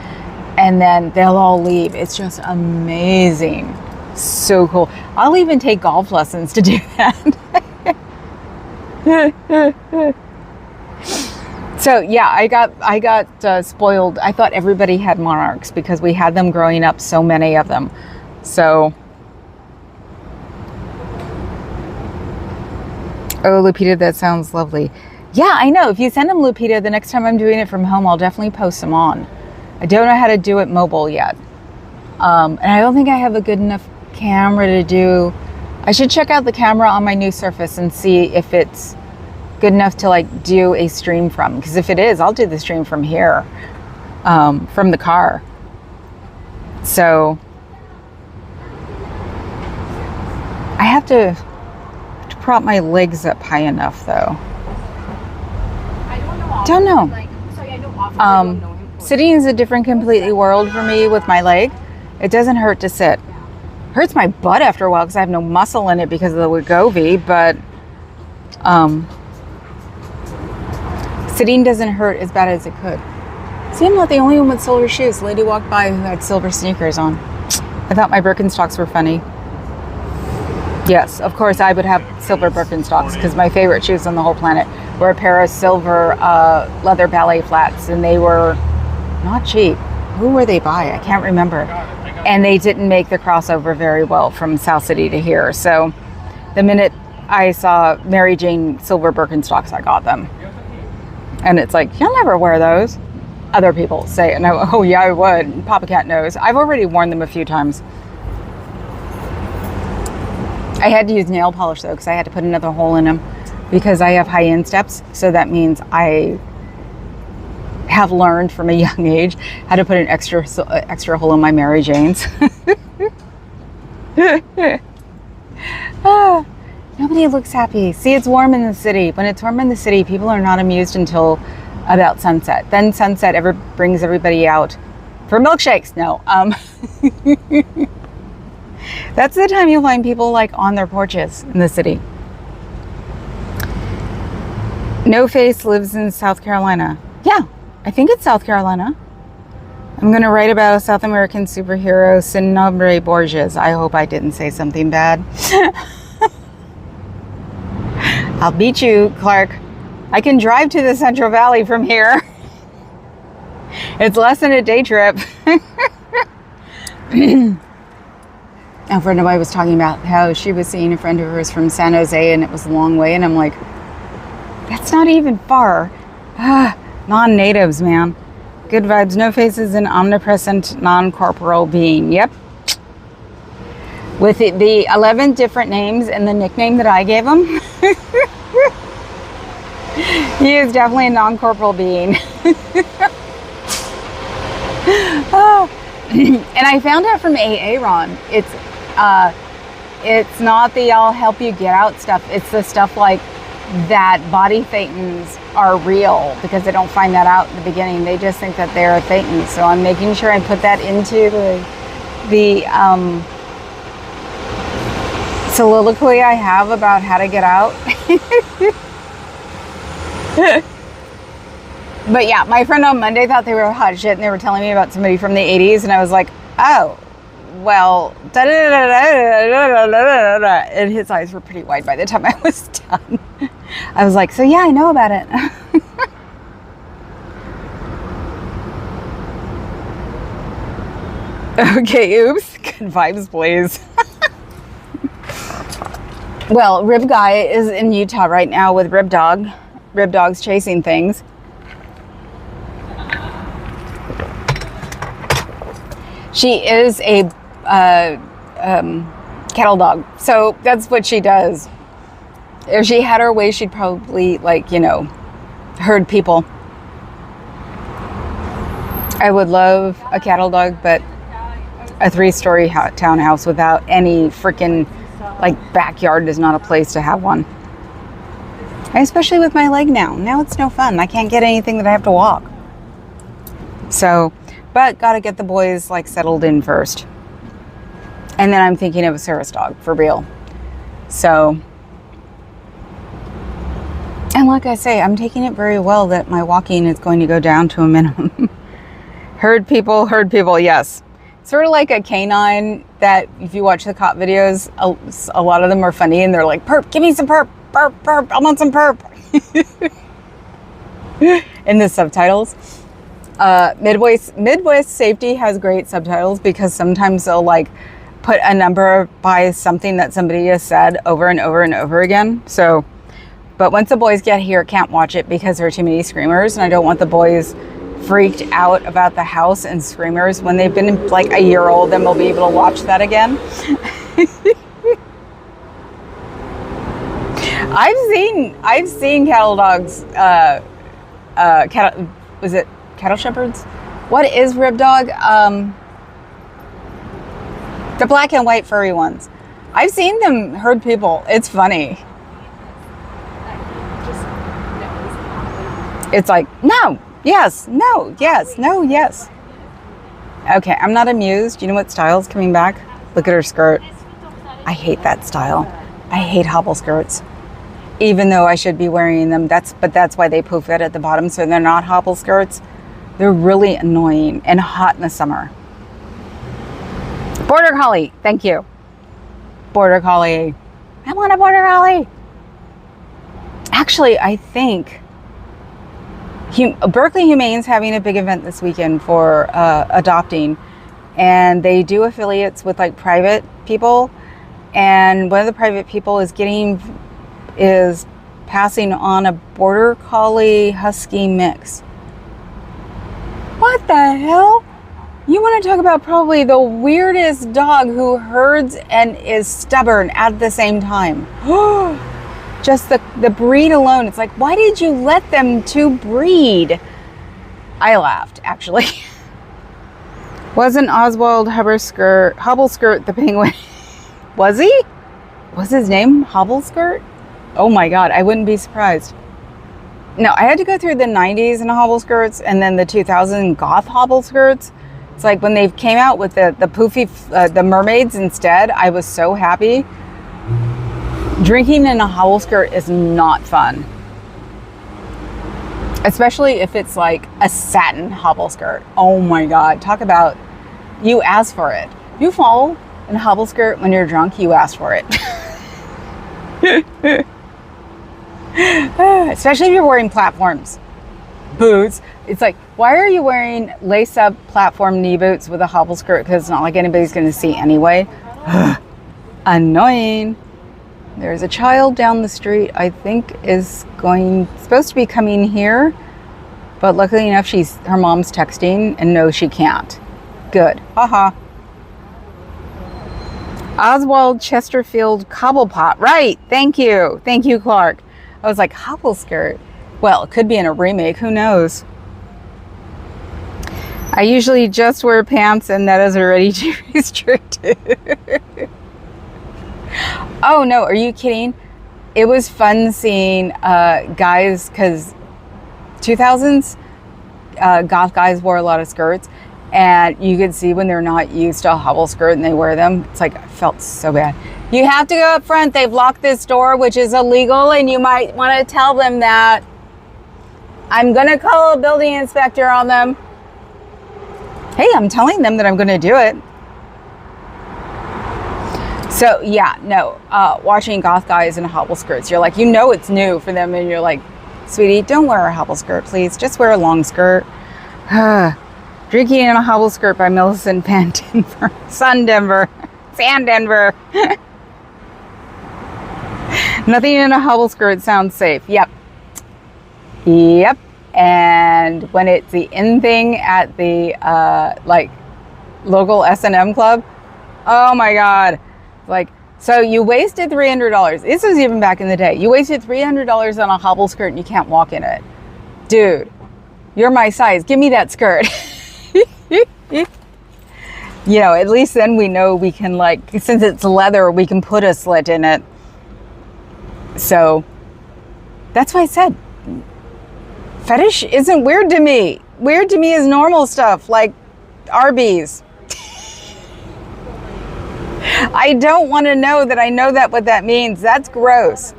and then they'll all leave. It's just amazing. So cool. I'll even take golf lessons to do that. So yeah, I got spoiled. I thought everybody had monarchs because we had them growing up, so many of them. So, oh, Lupita, that sounds lovely. Yeah, I know. If you send them, Lupita, the next time I'm doing it from home, I'll definitely post them on. I don't know how to do it mobile yet. And I don't think I have a good enough camera to do. I should check out the camera on my new Surface and see if it's good enough to like do a stream from. Because if it is, I'll do the stream from here, from the car. So I have to prop my legs up high enough, though. Don't know. Sitting is a different completely world for me with my leg. It doesn't hurt to sit. Hurts my butt after a while because I have no muscle in it because of the Wegovy, but sitting doesn't hurt as bad as it could. See, I'm not the only one with silver shoes. The lady walked by who had silver sneakers on. I thought my Birkenstocks were funny. Yes, of course I would have silver Birkenstocks because my favorite shoes on the whole planet were a pair of silver leather ballet flats, and they were not cheap. Who were they by? I can't remember. And they didn't make the crossover very well from South City to here. So the minute I saw Mary Jane silver Birkenstocks, I got them. And it's like, you'll never wear those. Other people say, and I, oh yeah, I would. Papa Cat knows. I've already worn them a few times. I had to use nail polish though, because I had to put another hole in them because I have high insteps. So that means I have learned from a young age how to put an extra hole in my Mary Janes. Ah, nobody looks happy. See, it's warm in the city. When it's warm in the city, people are not amused until about sunset. Then sunset brings everybody out for milkshakes. No, that's the time you'll find people like on their porches in the city. No Face lives in South Carolina. Yeah, I think it's South Carolina. I'm going to write about a South American superhero, Sin Nombre Borges. I hope I didn't say something bad. I'll beat you, Clark. I can drive to the Central Valley from here. It's less than a day trip. A friend of mine was talking about how she was seeing a friend of hers from San Jose and it was a long way. And I'm like, that's not even far. Non-natives, man. Good vibes. No Face is an omnipresent, non-corporeal being. Yep. With the 11 different names and the nickname that I gave him, he is definitely a non-corporal being. Oh. And I found out from AA, Ron, it's not the I'll help you get out stuff. It's the stuff like that body thetans are real, because they don't find that out in the beginning. They just think that they're a thetan. So I'm making sure I put that into the soliloquy I have about how to get out. But yeah, my friend on Monday thought they were hot shit, and they were telling me about somebody from the 80s, and I was like, oh, well, and his eyes were pretty wide by the time I was done. I was like, so yeah, I know about it. Okay, oops. Good vibes, please. Well, Rib Guy is in Utah right now with Rib Dog. Rib Dog's chasing things. She is a cattle dog. So that's what she does. If she had her way, she'd probably, like, you know, herd people. I would love a cattle dog, but a 3-story townhouse without any freaking, like, backyard is not a place to have one. Especially with my leg now. Now it's no fun. I can't get anything that I have to walk. So, but gotta get the boys, like, settled in first. And then I'm thinking of a service dog, for real. So, and like I say, I'm taking it very well that my walking is going to go down to a minimum. Herd people, yes. Sort of like a canine that, if you watch the cop videos, a lot of them are funny, and they're like, perp, give me some perp, perp, perp, I want some perp. In the subtitles. Midwest Safety has great subtitles, because sometimes they'll, like, put a number by something that somebody has said over and over and over again. So, but once the boys get here, can't watch it because there are too many screamers, and I don't want the boys freaked out about the house and screamers. When they've been like a year old, then we'll be able to watch that again. I've seen cattle dogs, was it cattle shepherds? What is Rib Dog? The black and white furry ones. I've seen them herd people. It's funny. It's like, no, yes, no, yes, no, yes. Okay, I'm not amused. You know what style's coming back? Look at her skirt. I hate that style. I hate hobble skirts. Even though I should be wearing them, but that's why they poof it at the bottom, so they're not hobble skirts. They're really annoying and hot in the summer. Border Collie, thank you. Border Collie. I want a Border Collie. Actually, I think Berkeley Humane's having a big event this weekend for adopting, and they do affiliates with, like, private people, and one of the private people is passing on a Border Collie Husky mix. What the hell? You want to talk about probably the weirdest dog who herds and is stubborn at the same time. Just the breed alone. It's like, why did you let them two breed? I laughed, actually. Wasn't Oswald Hobbleskirt the penguin? Was he? Was his name Hobbleskirt? Oh my God, I wouldn't be surprised. No, I had to go through the 90s in Hobbleskirts, and then the 2000 goth Hobbleskirts. It's like when they came out with the poofy, the mermaids instead, I was so happy. Drinking in a Hobbleskirt is not fun. Especially if it's like a satin Hobbleskirt. Oh my God, talk about, you ask for it. You fall in a Hobbleskirt when you're drunk, you ask for it. Especially if you're wearing platforms. Boots. It's like, why are you wearing lace-up platform knee boots with a Hobbleskirt? Because it's not like anybody's going to see anyway. Annoying. There's a child down the street, I think, is supposed to be coming here, but luckily enough, her mom's texting, and no, she can't. Good. Haha. Oswald Chesterfield Cobblepot. Right. Thank you. Thank you, Clark. I was like, hobble skirt. Well, it could be in a remake. Who knows? I usually just wear pants, and that is already too restricted. Oh, no. Are you kidding? It was fun seeing guys, because 2000s, goth guys wore a lot of skirts, and you could see when they're not used to a hobble skirt and they wear them. It's like, I felt so bad. You have to go up front. They've locked this door, which is illegal, and you might want to tell them that. I'm going to call a building inspector on them. Hey, I'm telling them that I'm going to do it. So, yeah, no, watching goth guys in hobble skirts, you're like, you know it's new for them, and you're like, sweetie, don't wear a hobble skirt, please. Just wear a long skirt. Drinking in a Hobble Skirt by Millicent Van Denver. San Denver. Nothing in a hobble skirt sounds safe. Yep. And when it's the in thing at the like local S&M club, oh my God. Like, so you wasted $300. This was even back in the day. You wasted $300 on a hobble skirt and you can't walk in it. Dude, you're my size. Give me that skirt. You know, at least then we know we can, like, since it's leather, we can put a slit in it. So that's why I said fetish isn't weird to me. Weird to me is normal stuff like Arby's. I don't want to know that I know that what that means. That's gross.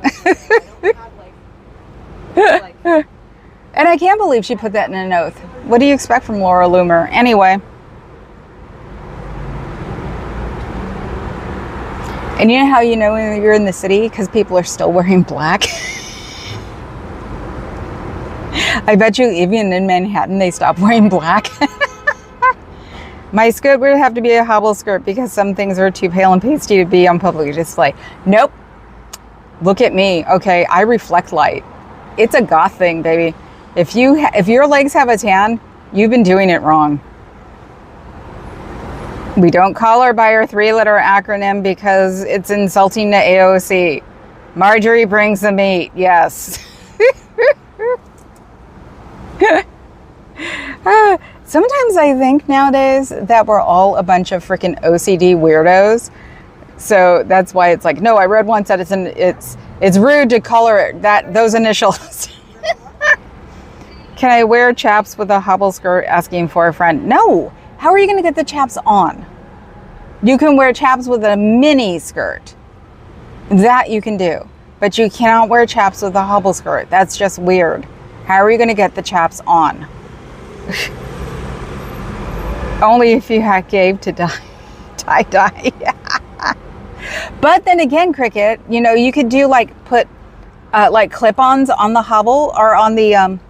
And I can't believe she put that in an oath. What do you expect from Laura Loomer? Anyway. And you know how you know when you're in the city? Because people are still wearing black. I bet you even in Manhattan, they stopped wearing black. My skirt would have to be a hobble skirt because some things are too pale and pasty to be on public display. Nope. Look at me. Okay, I reflect light. It's a goth thing, baby. If your legs have a tan, you've been doing it wrong. We don't call her by her 3-letter acronym because it's insulting to AOC. Marjorie brings the meat. Yes. Sometimes I think nowadays that we're all a bunch of freaking OCD weirdos. So that's why it's like, no, I read once that it's rude to call her those initials. Can I wear chaps with a hobble skirt asking for a friend? No. How are you going to get the chaps on? You can wear chaps with a mini skirt. That you can do. But you cannot wear chaps with a hobble skirt. That's just weird. How are you going to get the chaps on? Only if you gave to tie-dye. But then again, Cricket, you know, you could do put clip-ons on the hobble or on the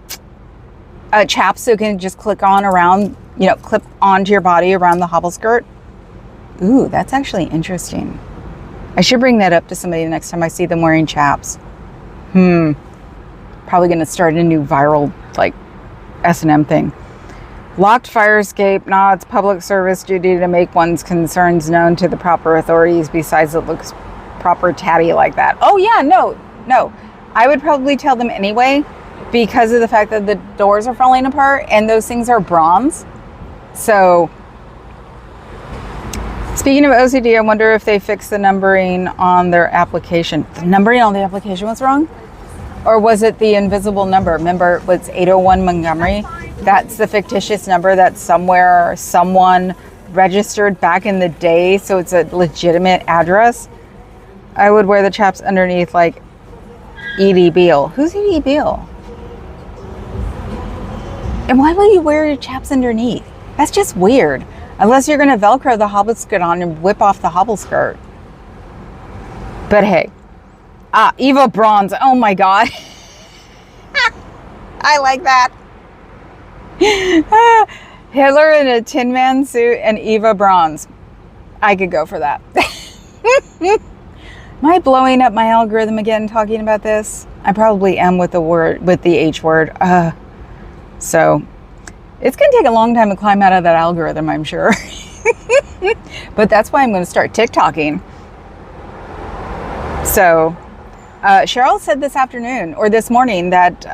chaps, so you can just clip onto your body around the hobble skirt. Ooh, that's actually interesting. I should bring that up to somebody the next time I see them wearing chaps. Probably going to start a new viral S&M thing. Locked fire escape. Nah, it's public service duty to make one's concerns known to the proper authorities. Besides, it looks proper tatty like that. Oh yeah, no. I would probably tell them anyway because of the fact that the doors are falling apart and those things are bronze. So, speaking of OCD, I wonder if they fixed the numbering on their application. The numbering on the application was wrong? Or was it the invisible number? Remember, it's 801 Montgomery? That's the fictitious number that someone registered back in the day, so it's a legitimate address. I would wear the chaps underneath like Edie Beale. Who's Edie Beale? And why will you wear your chaps underneath? That's just weird. Unless you're going to Velcro the hobble skirt on and whip off the hobble skirt. But hey. Eva Bronze. Oh my God. I like that. Hitler in a Tin Man suit and Eva Bronze. I could go for that. Am I blowing up my algorithm again talking about this? I probably am with the H word. So it's going to take a long time to climb out of that algorithm, I'm sure. But that's why I'm going to start TikToking. So Cheryl said this afternoon or this morning that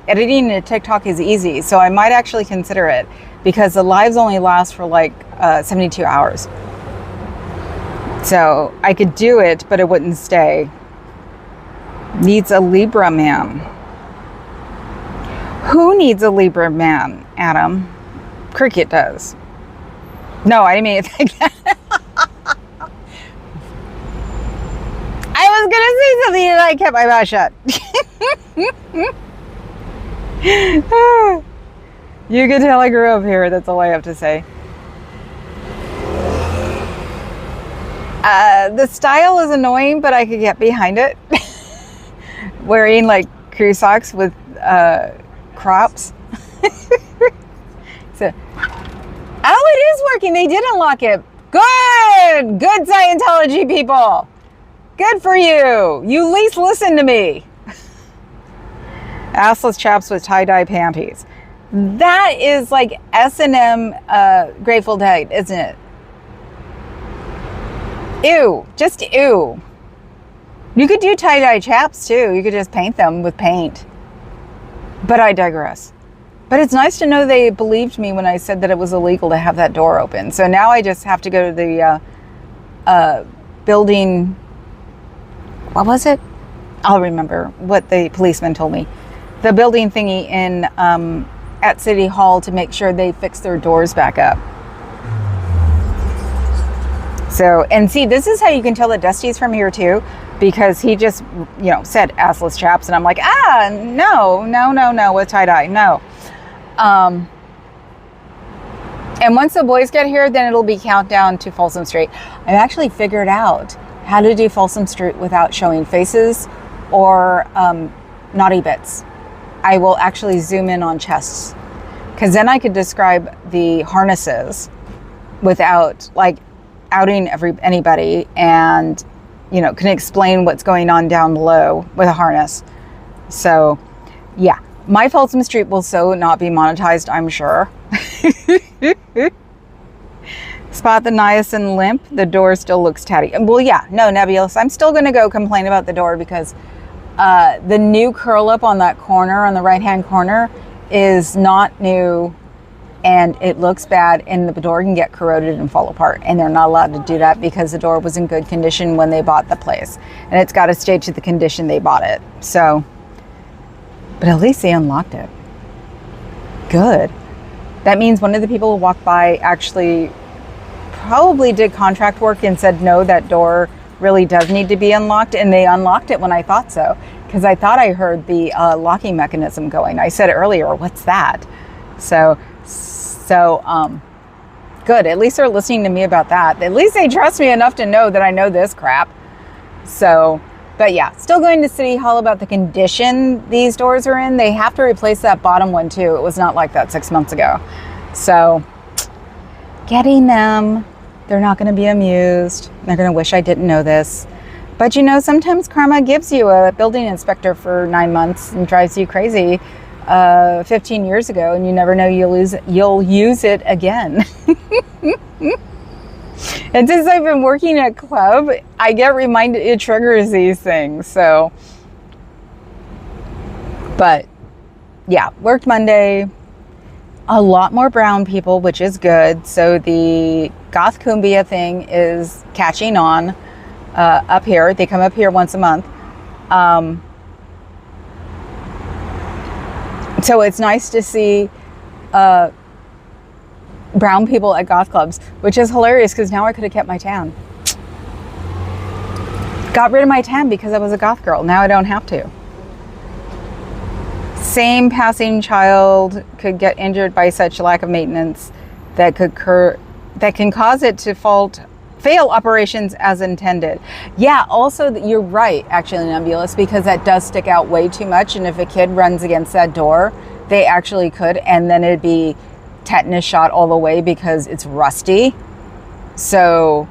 editing a TikTok is easy. So I might actually consider it because the lives only last for like 72 hours. So I could do it, but it wouldn't stay. Needs a Libra man. Who needs a Libra man, Adam? Cricket does. No, I didn't mean it like that. I was gonna say something and I kept my mouth shut. You can tell I grew up here. That's all I have to say. The style is annoying, but I could get behind it. Wearing like crew socks with crops. So, oh, it is working. They did unlock it. Good Scientology people. Good for you. You at least listen to me. Assless chaps with tie-dye panties. That is like S&M Grateful Dead, isn't it? Ew. Just ew. You could do tie-dye chaps too. You could just paint them with paint. But I digress. But it's nice to know they believed me when I said that it was illegal to have that door open. So now I just have to go to the building. What was it? I'll remember what the policeman told me. The building thingy in at City Hall to make sure they fix their doors back up. So, and see, this is how you can tell that Dusty's from here too, because he just, said assless chaps, and I'm like, no, with tie-dye, no. And once the boys get here, then it'll be countdown to Folsom Street. I've actually figured out how to do Folsom Street without showing faces or naughty bits. I will actually zoom in on chests, because then I could describe the harnesses without like outing anybody, and can explain what's going on down below with a harness. So yeah, my Folsom Street will so not be monetized, I'm sure. Spot the niacin limp. The door still looks tatty. Well, yeah, no, Nebulous. I'm still going to go complain about the door because the new curl up on that corner, on the right-hand corner, is not new, and it looks bad, and the door can get corroded and fall apart, and they're not allowed to do that because the door was in good condition when they bought the place, and it's got to stay to the condition they bought it. So, but at least they unlocked it. Good. That means one of the people who walked by actually probably did contract work and said, no, that door really does need to be unlocked. And they unlocked it when I thought so, because I thought I heard the locking mechanism going. I said earlier, what's that? So good. At least they're listening to me about that. At least they trust me enough to know that I know this crap. So, but yeah, still going to City Hall about the condition these doors are in. They have to replace that bottom one too. It was not like that 6 months ago. So getting them, they're not going to be amused. They're going to wish I didn't know this. But sometimes karma gives you a building inspector for 9 months and drives you crazy 15 years ago, and you never know you'll use it again. And since I've been working at club, I get reminded, it triggers these things. So, but yeah, worked Monday. A lot more brown people, which is good. So the Goth Cumbia thing is catching on up here. They come up here once a month. So it's nice to see brown people at goth clubs, which is hilarious because now I could have kept my tan. Got rid of my tan because I was a goth girl. Now I don't have to. Same passing child could get injured by such lack of maintenance that can cause it to fail operations as intended. Yeah, also you're right, actually, Nebulous, because that does stick out way too much, and if a kid runs against that door, they actually could, and then it'd be tetanus shot all the way because it's rusty. So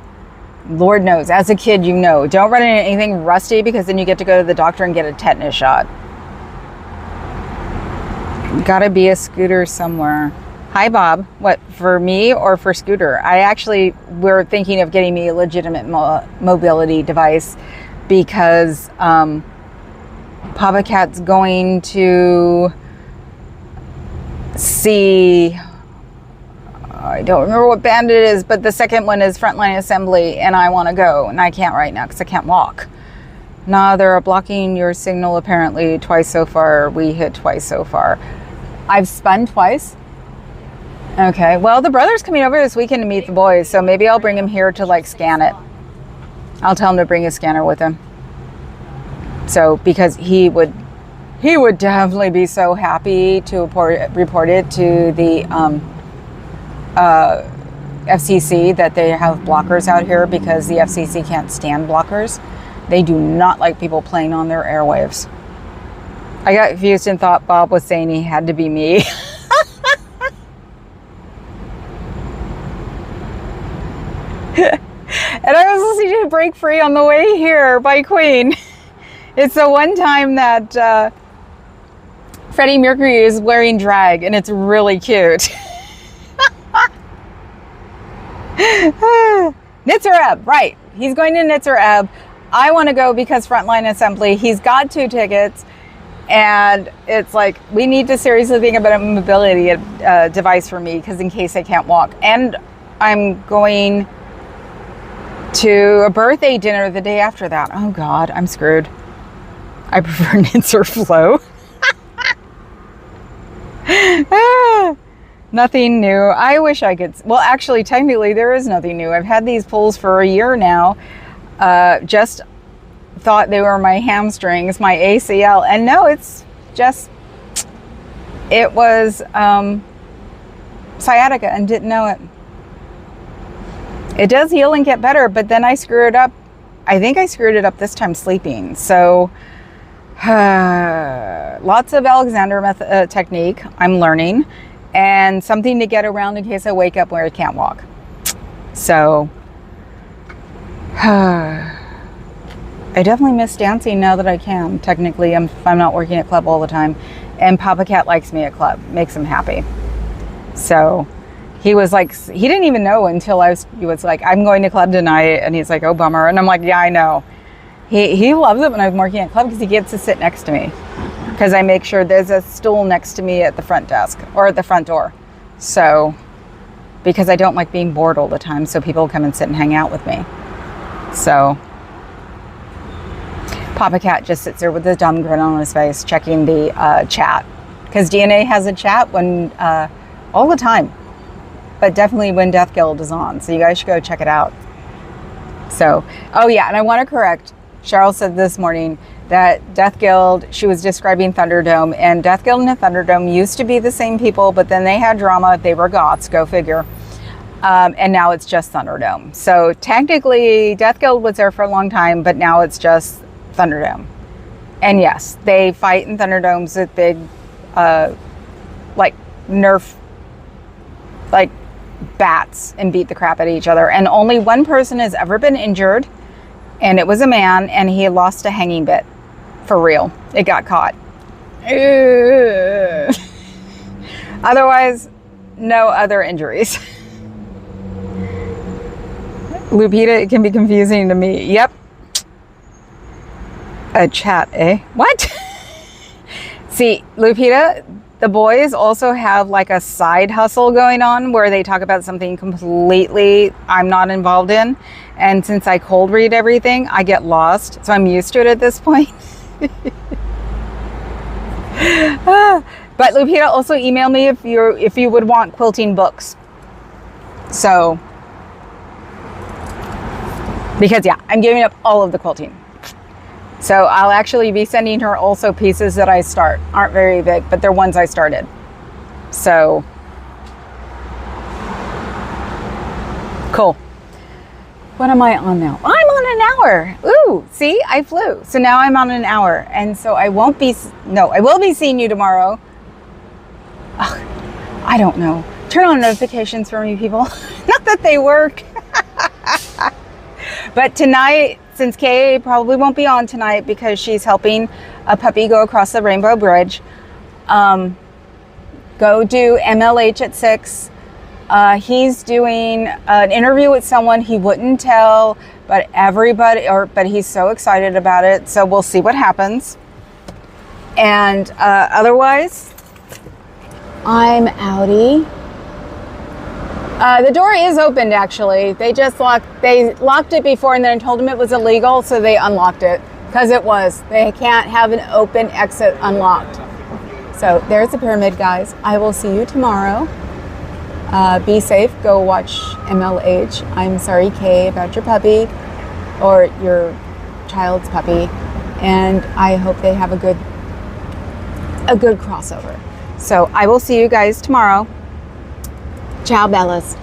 Lord knows, as a kid, don't run into anything rusty, because then you get to go to the doctor and get a tetanus shot. Gotta be a scooter somewhere. Hi, Bob. What, for me or for Scooter? We're thinking of getting me a legitimate mobility device. because Papa Cat's going to see, I don't remember what band it is, but the second one is Frontline Assembly, and I want to go, and I can't right now because I can't walk. Nah, they're blocking your signal apparently twice so far. We hit twice so far. I've spun twice. Okay, well, the brother's coming over this weekend to meet the boys, so maybe I'll bring him here to like scan it. I'll tell him to bring a scanner with him. So, because he would definitely be so happy to report it to the FCC that they have blockers out here, because the FCC can't stand blockers. They do not like people playing on their airwaves. I got confused and thought Bob was saying he had to be me. And I was listening to Break Free on the way here by Queen. It's the one time that Freddie Mercury is wearing drag, and it's really cute. Nitzer Ebb, right. He's going to Nitzer Ebb. I want to go because Frontline Assembly, he's got 2 tickets, and it's like, we need to seriously think about a mobility device for me, because in case I can't walk. And I'm going to a birthday dinner the day after that. Oh God, I'm screwed. I prefer Nitzer Flow. Nothing new. I wish I could. Well, actually, technically, there is nothing new. I've had these pulls for a year now. Just thought they were my hamstrings, my ACL. And no, it's just, it was sciatica, and didn't know it. It does heal and get better, but then I screw it up. I think I screwed it up this time sleeping. So lots of Alexander technique I'm learning, and something to get around in case I wake up where I can't walk. So I definitely miss dancing now that I can. Technically, if I'm not working at club all the time. And Papa Cat likes me at club, makes him happy. So he was like, he didn't even know until he was like, I'm going to club tonight. And he's like, oh, bummer. And I'm like, yeah, I know. He loves it when I'm working at club, because he gets to sit next to me. Because I make sure there's a stool next to me at the front desk, or at the front door. So, because I don't like being bored all the time, so people come and sit and hang out with me. So Papa Cat just sits there with a dumb grin on his face, checking the chat. Because DNA has a chat when all the time. But definitely when Death Guild is on. So you guys should go check it out. So, oh yeah, and I want to correct. Cheryl said this morning that Death Guild, she was describing Thunderdome, and Death Guild and Thunderdome used to be the same people, but then they had drama. They were goths, go figure. And now it's just Thunderdome. So technically, Death Guild was there for a long time, but now it's just Thunderdome. And yes, they fight in Thunderdomes with big, like Nerf, like bats, and beat the crap out of each other. And only one person has ever been injured, and it was a man, and he lost a hanging bit. For real. It got caught. Otherwise, no other injuries. Lupita, it can be confusing to me. Yep. A chat, eh? What? See, Lupita, the boys also have like a side hustle going on where they talk about something completely I'm not involved in. And since I cold read everything, I get lost. So I'm used to it at this point. But Lupita, also email me if you would want quilting books. So, because yeah, I'm giving up all of the quilting. So I'll actually be sending her also pieces that I start. Aren't very big, but they're ones I started. So, cool. What am I on now? I'm on an hour. Ooh, see, I flew. So now I'm on an hour. And so I will be seeing you tomorrow. Ugh, I don't know. Turn on notifications for me, people. Not that they work. But tonight, since Kay probably won't be on tonight because she's helping a puppy go across the Rainbow Bridge, go do MLH at 6. He's doing an interview with someone he wouldn't tell, but but he's so excited about it. So we'll see what happens. And otherwise, I'm outie. The door is opened, actually. They locked it before and then told him it was illegal, so they unlocked it because it was. They can't have an open exit unlocked. So there's the pyramid, guys. I will see you tomorrow. Be safe. Go watch MLH. I'm sorry, Kay, about your puppy or your child's puppy, and I hope they have a good crossover. So I will see you guys tomorrow. Ciao, Bellas.